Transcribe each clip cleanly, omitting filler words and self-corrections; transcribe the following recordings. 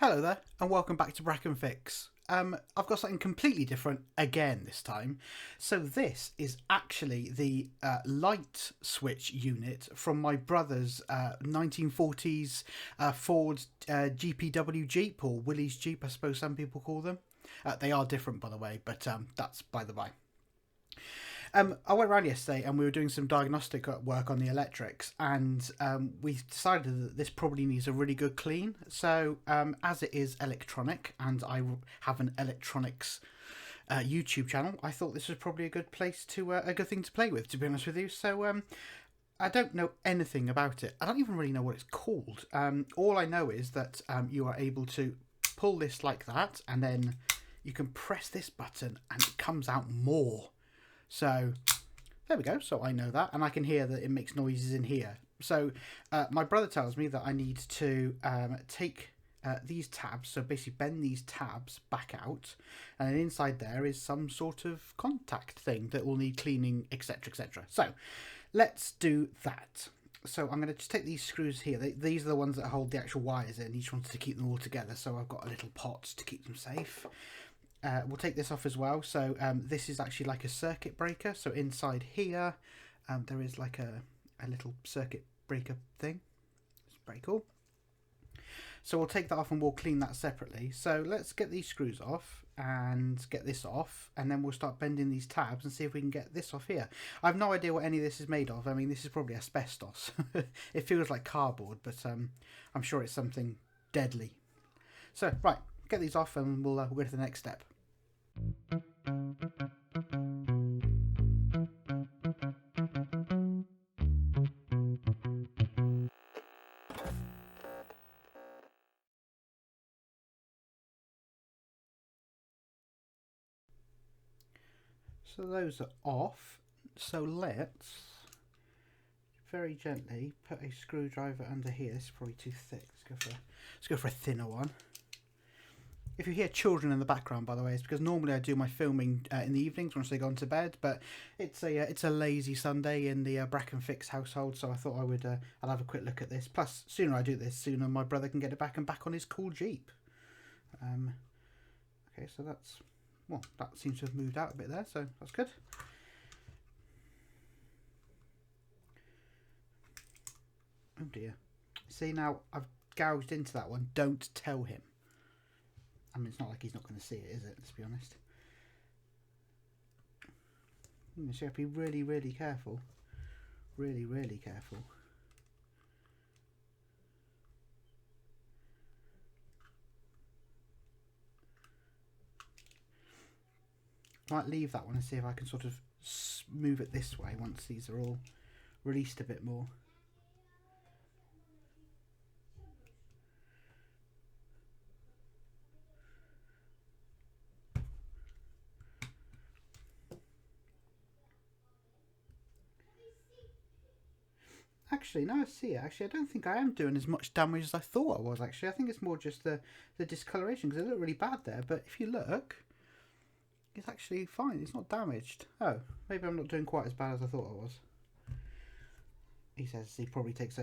Hello there, and welcome back to Brack and Fix. I've got something completely different again this time. So this is actually the light switch unit from my brother's 1940s Ford GPW Jeep, or Willys Jeep, I suppose some people call them. They are different, by the way, but that's by the by. I went around yesterday and we were doing some diagnostic work on the electrics, and we decided that this probably needs a really good clean. So, as it is electronic and I have an electronics YouTube channel, I thought this was probably a good place to a good thing to play with, to be honest with you. So, I don't know anything about it. I don't even really know what it's called. All I know is that you are able to pull this like that, and then you can press this button and it comes out more. So there we go. So I know that, and I can hear that it makes noises in here. So my brother tells me that I need to take these tabs, so basically bend these tabs back out, and inside there is some sort of contact thing that will need cleaning, etc, etc. So let's do that. So I'm going to just take these screws here. These are the ones that hold the actual wires in. Each one's to keep them all together, so I've got a little pot to keep them safe. We'll take this off as well. So this is actually like a circuit breaker. So inside here, there is like a little circuit breaker thing. It's very cool. So we'll take that off and we'll clean that separately. So let's get these screws off and get this off, and then we'll start bending these tabs and see if we can get this off here. I have no idea what any of this is made of. I mean, this is probably asbestos. It feels like cardboard, but I'm sure it's something deadly. So right, get these off and we'll go to the next step. So those are off. So let's very gently put a screwdriver under here. This is probably too thick. Let's go for a thinner one. If you hear children in the background, by the way, it's because normally I do my filming in the evenings once they go to bed, but it's a lazy Sunday in the Brack and Fix household, so I thought I'd have a quick look at this. Plus, sooner I do this, sooner my brother can get it back on his cool Jeep. Okay, so that seems to have moved out a bit there, so that's good. Oh dear. See, now I've gouged into that one. Don't tell him. I mean, it's not like he's not going to see it, is it? Let's be honest. So you have to be really, really careful. Really, really careful. I might leave that one and see if I can sort of move it this way once these are all released a bit more. Actually, now I see it, I don't think I am doing as much damage as I thought I was, actually. I think it's more just the discoloration, because it looked really bad there. But if you look, it's actually fine. It's not damaged. Oh, maybe I'm not doing quite as bad as I thought I was. He says as he probably takes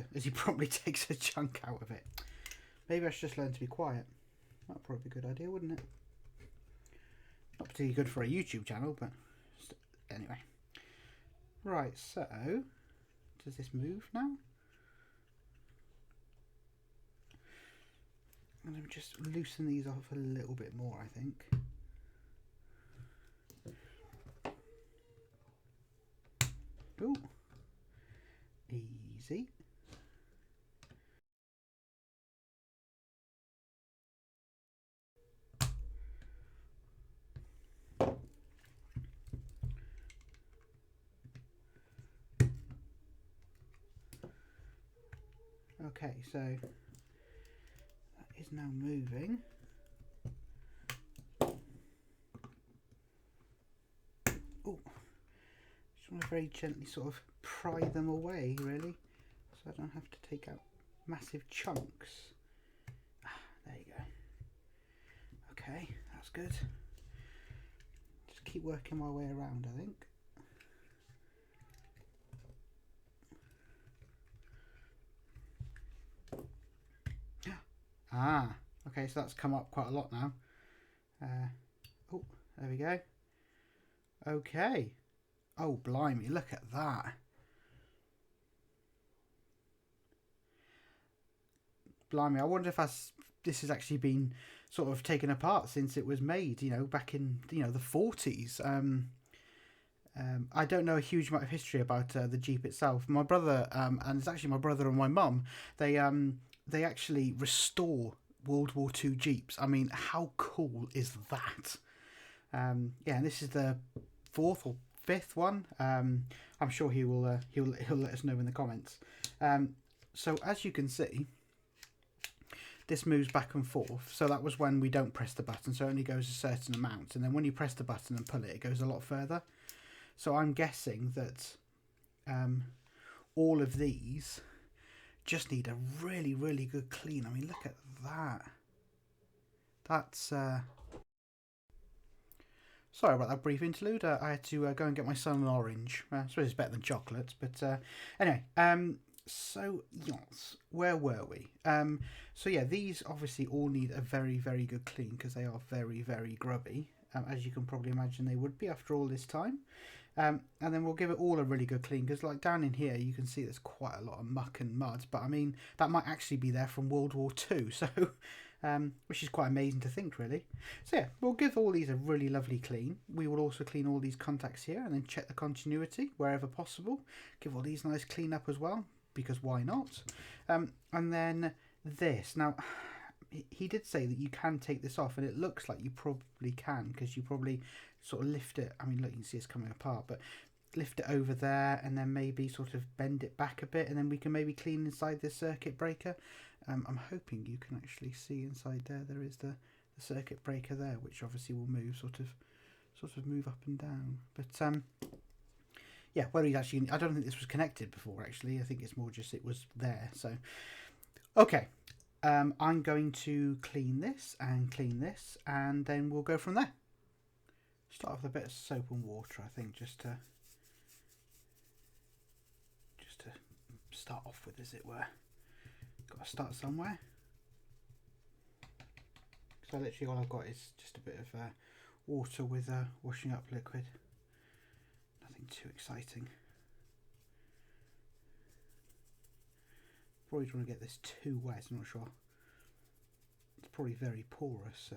a chunk out of it. Maybe I should just learn to be quiet. That'd probably be a good idea, wouldn't it? Not particularly good for a YouTube channel, but anyway. Right, so does this move now? I'm going to just loosen these off a little bit more, I think. Ooh. Easy. Okay, so that is now moving. Oh, just want to very gently sort of pry them away, really, so I don't have to take out massive chunks. There you go. Okay, that's good. Just keep working my way around, I think. Ah, Okay, so that's come up quite a lot now. Oh, there we go. Okay. Oh, blimey, look at that. Blimey, I wonder if this has actually been sort of taken apart since it was made, you know, back in, you know, the 40s. I don't know a huge amount of history about the Jeep itself. My brother, and it's actually my brother and my mum, they actually restore World War II Jeeps. I mean, how cool is that? Yeah, and this is the 4th or 5th one. I'm sure he'll let us know in the comments. So as you can see, this moves back and forth. So that was when we don't press the button, so it only goes a certain amount. And then when you press the button and pull it, it goes a lot further. So I'm guessing that all of these just need a really, really good clean. I mean, look at that. That's... Sorry about that brief interlude. I had to go and get my son an orange. I suppose it's better than chocolate. But anyway, so yes, where were we? So yeah, these obviously all need a very, very good clean because they are very, very grubby. As you can probably imagine they would be after all this time. And then we'll give it all a really good clean because like down in here you can see there's quite a lot of muck and mud. But I mean, that might actually be there from World War II. So... which is quite amazing to think, really. So yeah, we'll give all these a really lovely clean. We will also clean all these contacts here and then check the continuity wherever possible. Give all these a nice clean up as well, because why not? And then this. Now, he did say that you can take this off, and it looks like you probably can, because you probably sort of lift it. I mean, look, you can see it's coming apart, but lift it over there and then maybe sort of bend it back a bit, and then we can maybe clean inside this circuit breaker. I'm hoping you can actually see inside there. There is the circuit breaker there, which obviously will move sort of move up and down. But yeah, whether he's actually, I don't think this was connected before. Actually, I think it's more just it was there. So okay, I'm going to clean this, and then we'll go from there. Start off with a bit of soap and water, I think, just to start off with, as it were. Got to start somewhere. So literally all I've got is just a bit of water with washing up liquid. Nothing too exciting. Probably don't want to get this too wet, I'm not sure. It's probably very porous, so...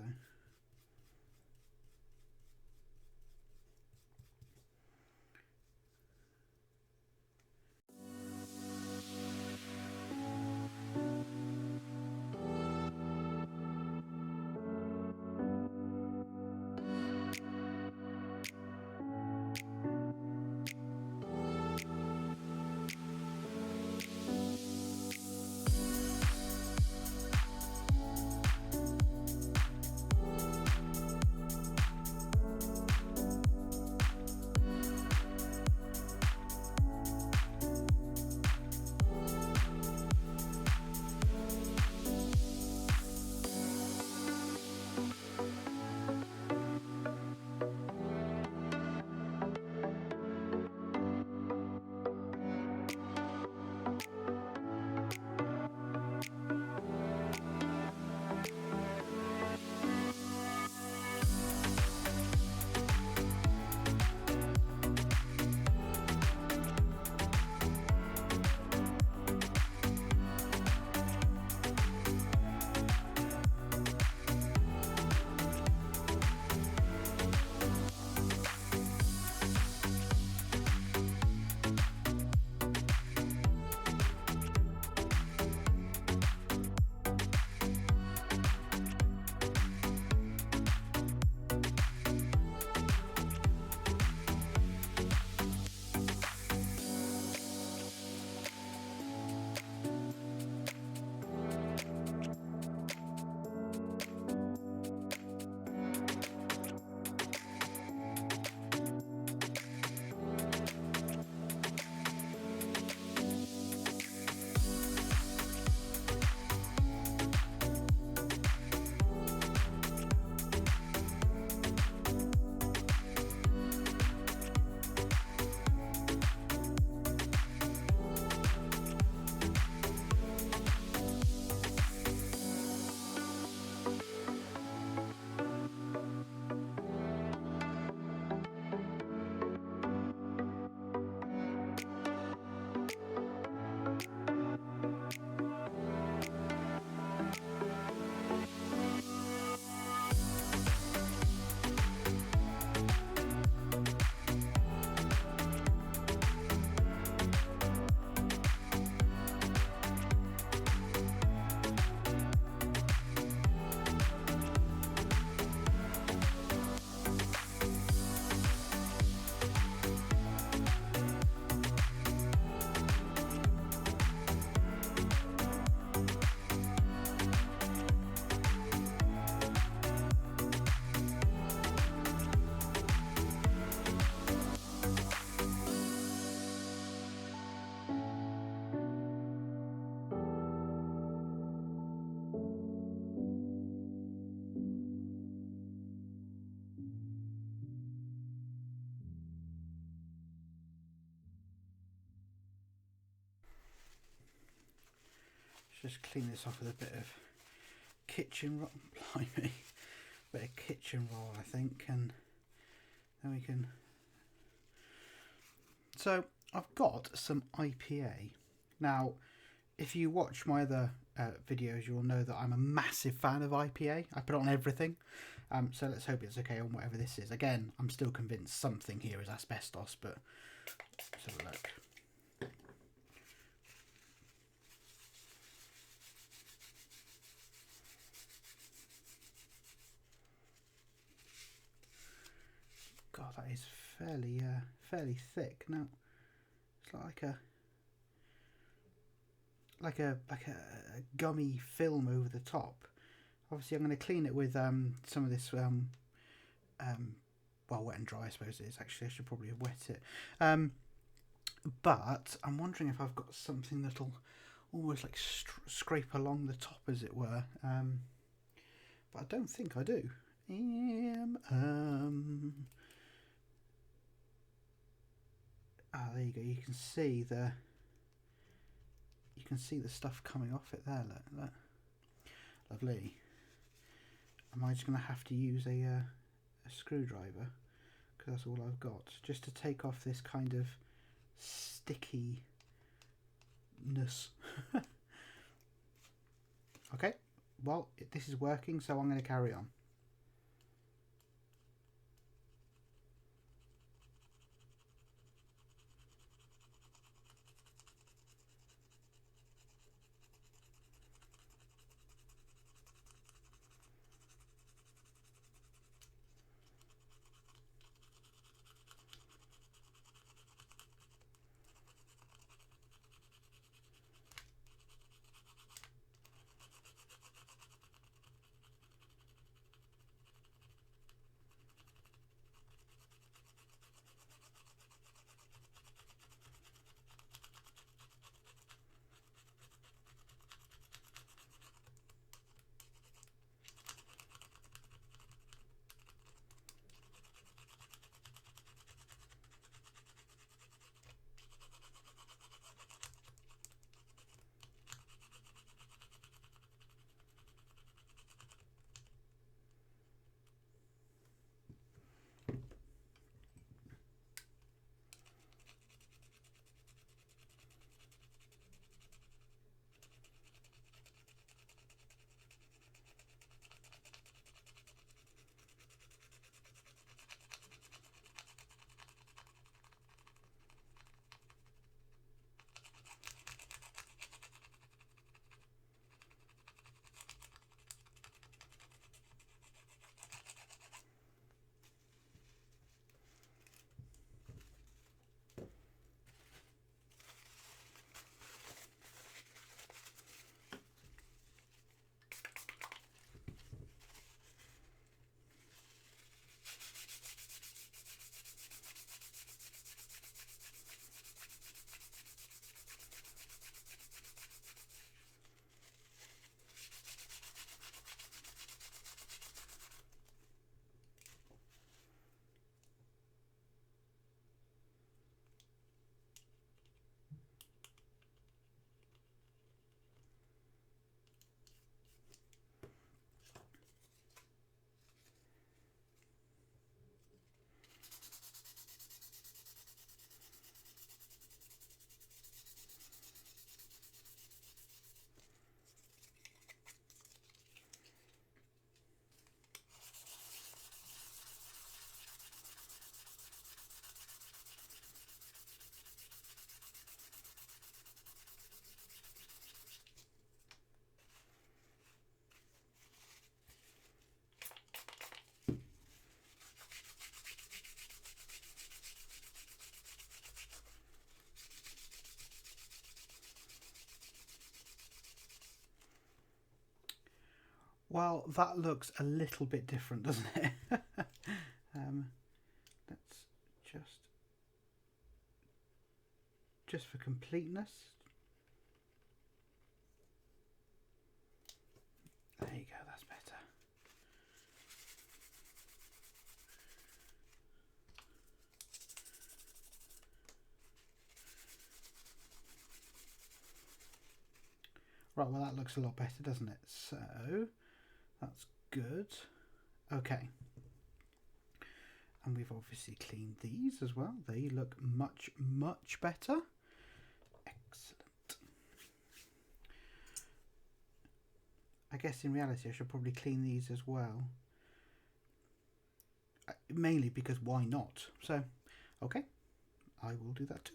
Just clean this off with a bit of kitchen roll, blimey, a bit of kitchen roll, I think, and then we can. So I've got some IPA. Now, if you watch my other videos, you'll know that I'm a massive fan of IPA. I put it on everything. So let's hope it's okay on whatever this is. Again, I'm still convinced something here is asbestos, but let's have a look. God, that is fairly thick. Now, it's like a gummy film over the top. Obviously, I'm going to clean it with some of this well, wet and dry, I suppose it is. Actually, I should probably have wet it. But I'm wondering if I've got something that'll almost like scrape along the top, as it were. But I don't think I do. There you go. You can see the stuff coming off it there. Look. Lovely. Am I just going to have to use a screwdriver, because that's all I've got, just to take off this kind of stickiness? Okay, well, this is working, so I'm going to carry on. Well, that looks a little bit different, doesn't it? Let's just for completeness. There you go, that's better. Right, well that looks a lot better, doesn't it? So that's good. Okay. And we've obviously cleaned these as well. They look much, much better. Excellent. I guess in reality I should probably clean these as well. Mainly because why not? So, okay, I will do that too.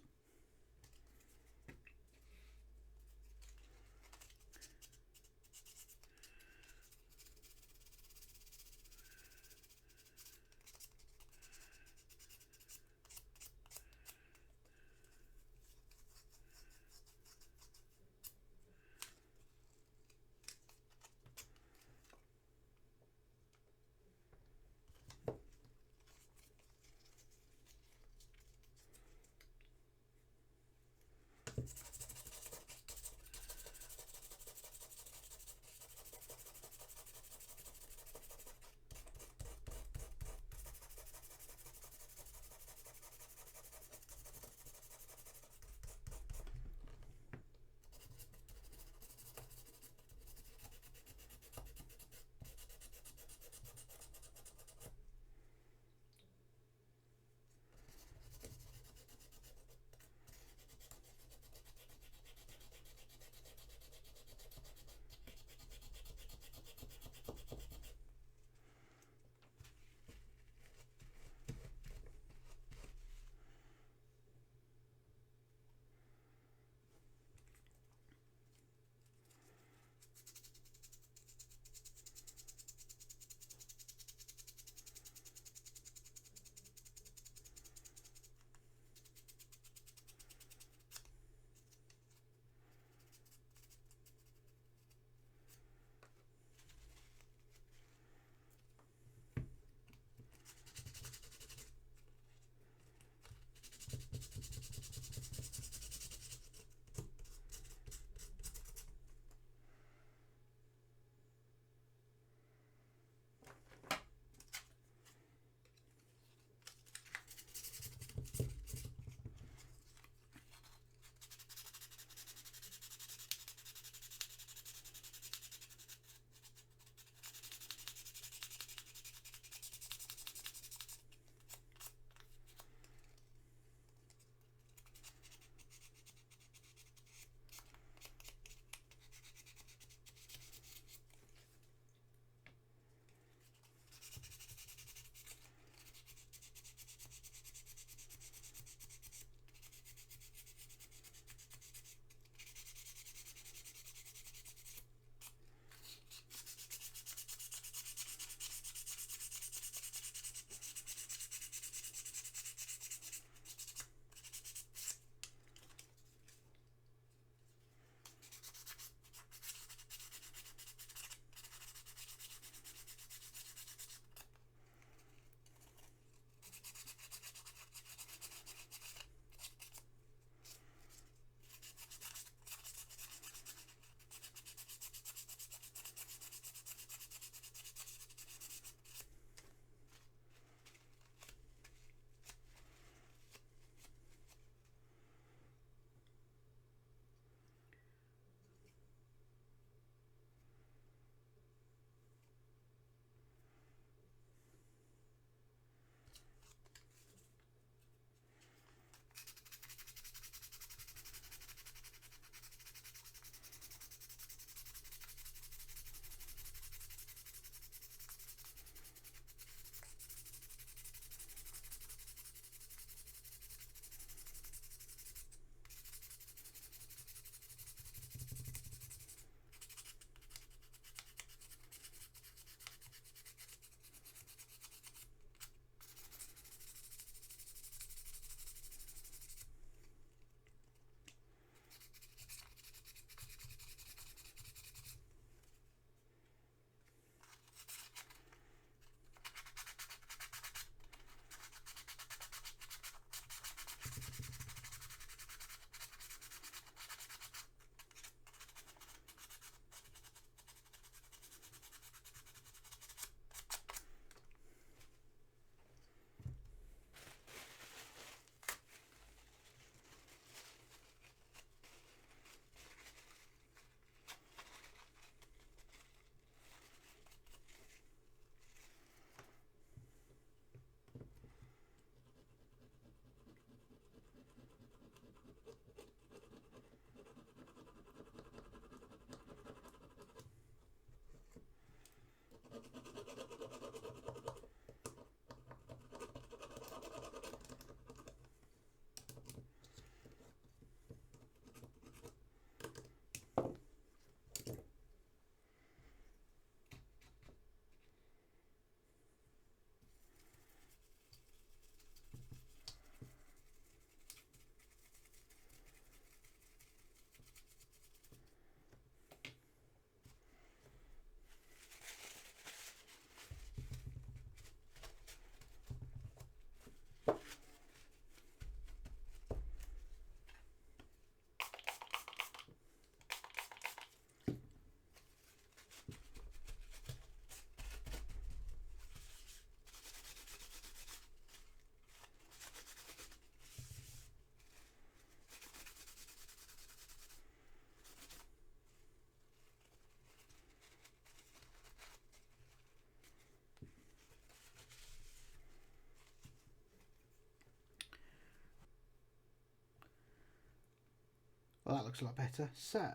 Well, that looks a lot better. So,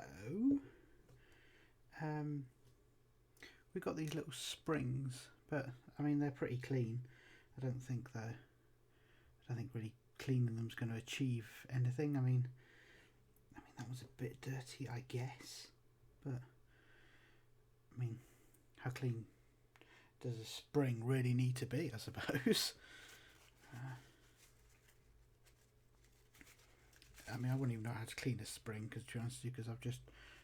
we've got these little springs, but I mean they're pretty clean. I don't think really cleaning them's going to achieve anything. I mean that was a bit dirty, I guess, but I mean, how clean does a spring really need to be, I suppose? I mean, I wouldn't even know how to clean a spring, because to be honest with you, because I've just,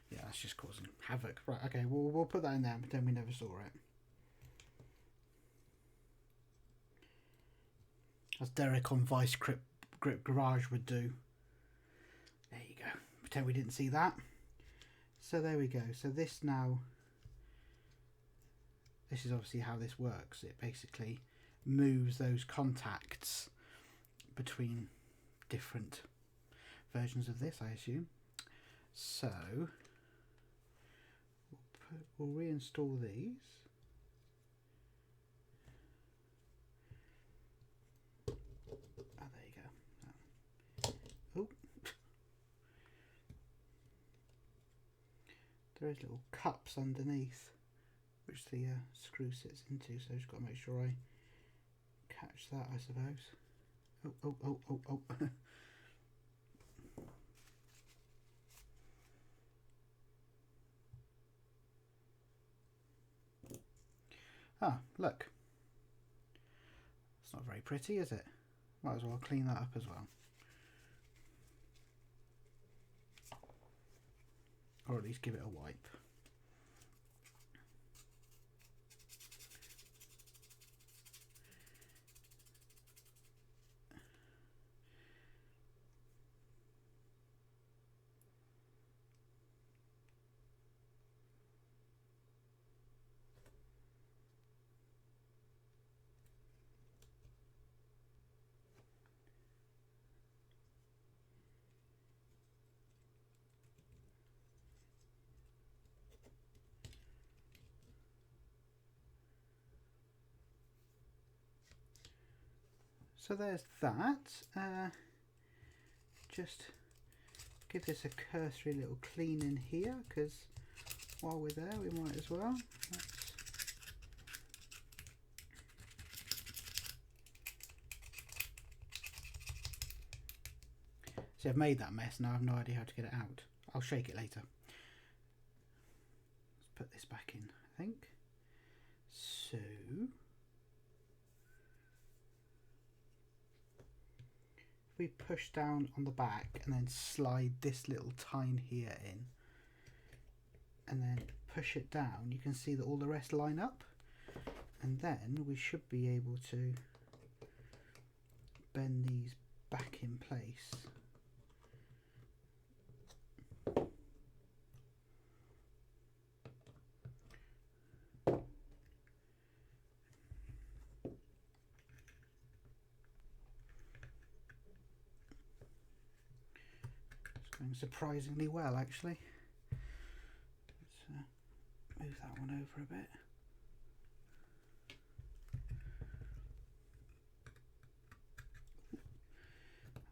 yeah, that's just causing havoc. Right, okay, we'll put that in there and pretend we never saw it. As Derek on Vice Grip Garage would do. There you go. Pretend we didn't see that. So there we go. So this now, this is obviously how this works. It basically moves those contacts between different versions of this, I assume. So we'll reinstall these. There you go. Oh, there is little cups underneath which the screw sits into, so I've just got to make sure I catch that, I suppose. Oh. Ah, look. It's not very pretty, is it? Might as well clean that up as well. Or at least give it a wipe. So there's that. Just give this a cursory little clean in here, because while we're there we might as well. See, I've made that mess now. I have no idea how to get it out. I'll shake it later. Let's put this back in, I think. So we push down on the back and then slide this little tine here in and then push it down, you can see that all the rest line up, and then we should be able to bend these back in place. Going surprisingly well, actually. Let's move that one over a bit.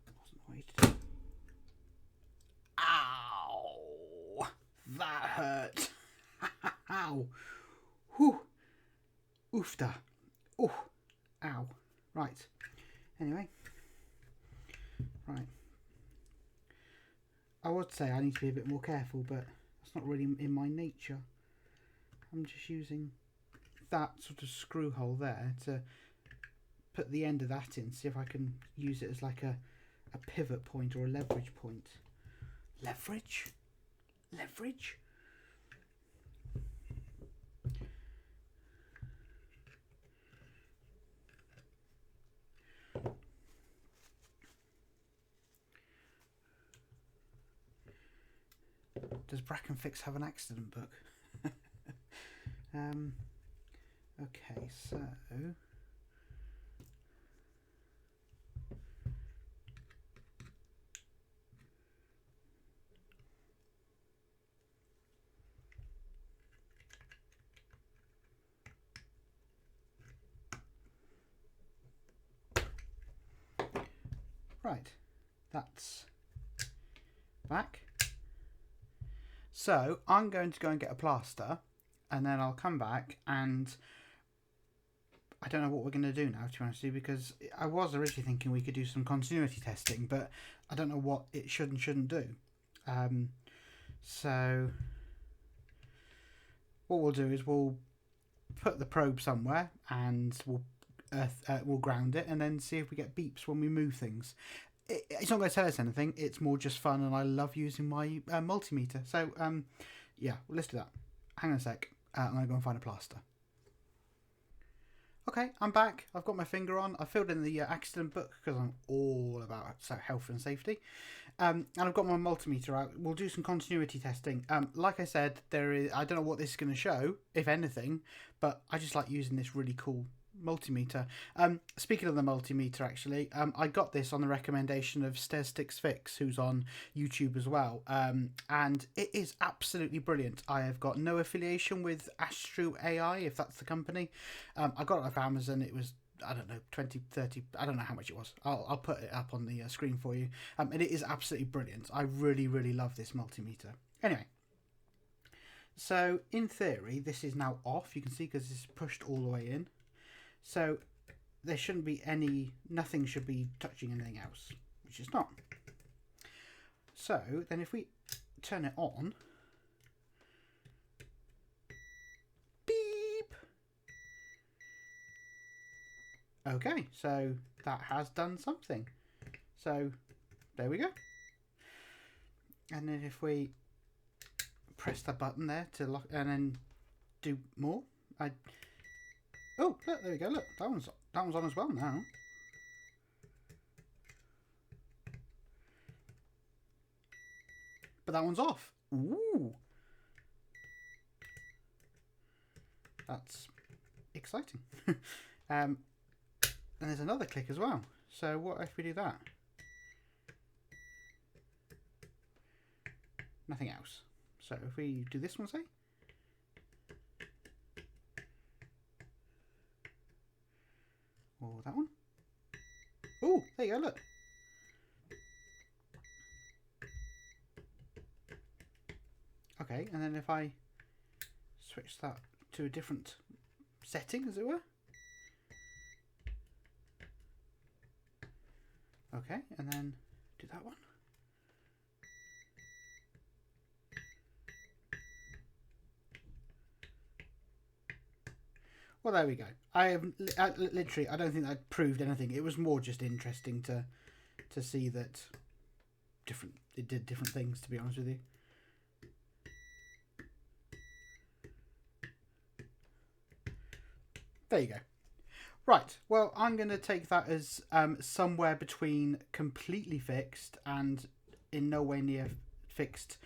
That wasn't the way to do it. Ow! That hurt. Ow! Whew! Oofda! Oh! Ow! Right. Anyway. Right. I would say I need to be a bit more careful, but that's not really in my nature. I'm just using that sort of screw hole there to put the end of that in, see if I can use it as like a pivot point or a leverage point. Leverage? Leverage? Does Bracken Fix have an accident book? Okay, so right, that's back. So I'm going to go and get a plaster, and then I'll come back, and I don't know what we're going to do now, to be honest with you, because I was originally thinking we could do some continuity testing, but I don't know what it should and shouldn't do. So what we'll do is we'll put the probe somewhere, and we'll ground it, and then see if we get beeps when we move things. It's not going to tell us anything. It's more just fun, and I love using my multimeter. So yeah, let's do that. Hang on a sec. I'm going to go and find a plaster. Okay, I'm back. I've got my finger on. I filled in the accident book because I'm all about health and safety. And I've got my multimeter out. We'll do some continuity testing. Like I said, I don't know what this is going to show, if anything, but I just like using this really cool multimeter. Speaking of the multimeter, actually, I got this on the recommendation of Sticks Fix, who's on YouTube as well, and it is absolutely brilliant. I have got no affiliation with Astro AI, if that's the company. I got it off Amazon. It was, I don't know, 20, 30, I don't know how much it was. I'll put it up on the screen for you. And it is absolutely brilliant. I really, really love this multimeter. Anyway, so in theory, this is now off. You can see because it's pushed all the way in. So there shouldn't be nothing should be touching anything else, which is not. So then if we turn it on, beep. Okay, so that has done something. So there we go. And then if we press the button there to lock, and then do more, oh, look, there we go. Look, that one's on as well now. But that one's off. Ooh. That's exciting. And there's another click as well. So what if we do that? Nothing else. So if we do this one, say. Or that one. Oh, there you go, look. Okay, and then if I switch that to a different setting, as it were. Okay, and then do that one. Well, there we go. Literally, I don't think that proved anything. It was more just interesting to see that it did different things, to be honest with you. There you go. Right, well, I'm going to take that as somewhere between completely fixed and in no way near fixed.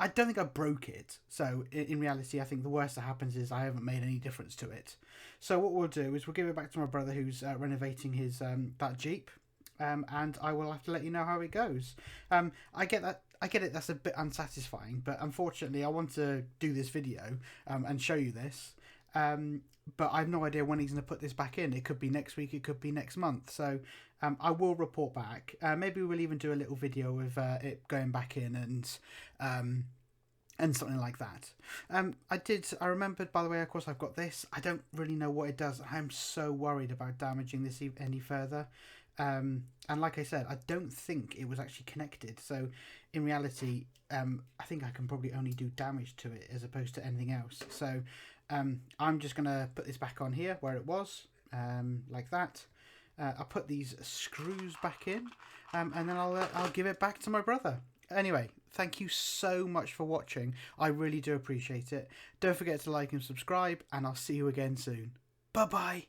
I don't think I broke it, so in reality I think the worst that happens is I haven't made any difference to it. So what we'll do is we'll give it back to my brother who's renovating his that Jeep, and I will have to let you know how it goes. I get it, that's a bit unsatisfying, but unfortunately I want to do this video and show you this. But I have no idea when he's going to put this back in. It could be next week, it could be next month. So I will report back. Maybe we'll even do a little video of it going back in and something like that. I remembered, by the way, of course, I've got this. I don't really know what it does. I'm so worried about damaging this any further. And like I said, I don't think it was actually connected. So in reality, I think I can probably only do damage to it as opposed to anything else. So I'm just going to put this back on here where it was, like that. I'll put these screws back in, and then I'll give it back to my brother. Anyway, thank you so much for watching. I really do appreciate it. Don't forget to like and subscribe, and I'll see you again soon. Bye-bye.